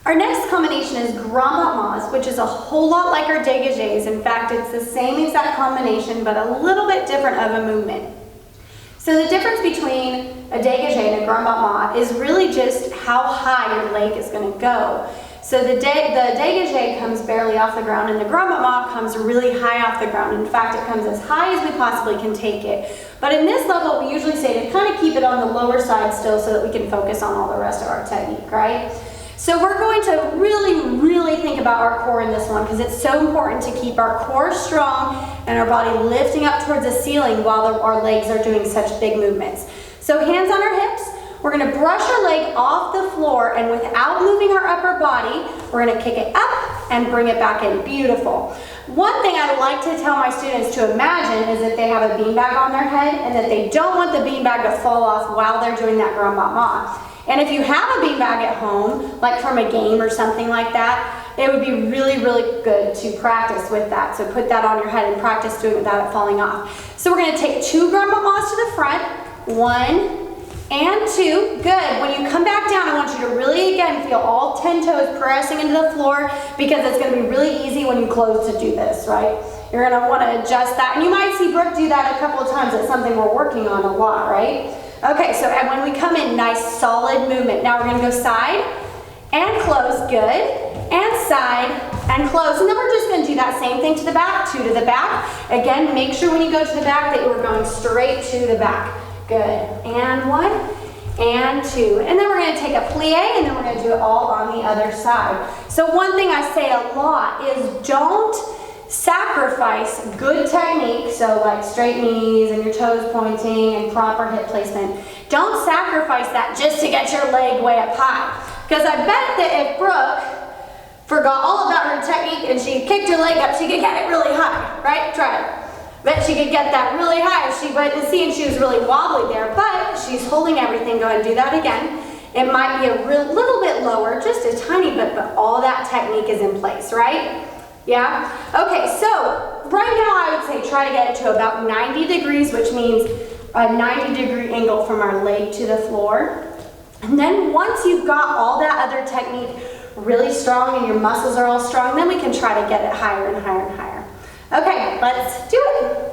Our next combination is grand battements, which is a whole lot like our dégagés. In fact, it's the same exact combination, but a little bit different of a movement. So the difference between a dégagé and a grand battement is really just how high your leg is going to go. So the dégagé comes barely off the ground, and the grand battement comes really high off the ground. In fact, it comes as high as we possibly can take it. But in this level, we usually say to kind of keep it on the lower side still so that we can focus on all the rest of our technique, right? So we're going to really think about our core in this one because it's so important to keep our core strong and our body lifting up towards the ceiling while our legs are doing such big movements. So hands on our hips, we're going to brush our leg off the floor, and without moving our upper body, we're going to kick it up and bring it back in. Beautiful. One thing I like to tell my students to imagine is that they have a beanbag on their head and that they don't want the beanbag to fall off while they're doing that grand battement. And if you have a beanbag at home, like from a game or something like that, it would be really good to practice with that. So put that on your head and practice doing it without it falling off. So we're going to take 2 grand battements to the front, 1 and 2, good. When you come back down, I want you to really, again, feel all 10 toes pressing into the floor because it's going to be really easy when you close to do this, right? You're going to want to adjust that. And you might see Brooke do that a couple of times. It's something we're working on a lot, right? Okay, so and when we come in, nice solid movement. Now we're going to go side and close, good, and side and close. And then we're just going to do that same thing to the back, 2 to the back. Again, make sure when you go to the back that you're going straight to the back. Good, and 1, and 2. And then we're going to take a plie, and then we're going to do it all on the other side. So one thing I say a lot is don't sacrifice good technique, so like straight knees and your toes pointing and proper hip placement. Don't sacrifice that just to get your leg way up high. Because I bet that if Brooke forgot all about her technique and she kicked her leg up, she could get it really high, right? Try it. Bet she could get that really high if she went to see and she was really wobbly there, but she's holding everything. Go ahead and do that again. It might be a little bit lower, just a tiny bit, but all that technique is in place, right? Yeah? Okay, so right now I would say try to get it to about 90 degrees, which means a 90-degree angle from our leg to the floor. And then once you've got all that other technique really strong and your muscles are all strong, then we can try to get it higher and higher and higher. Okay, let's do it.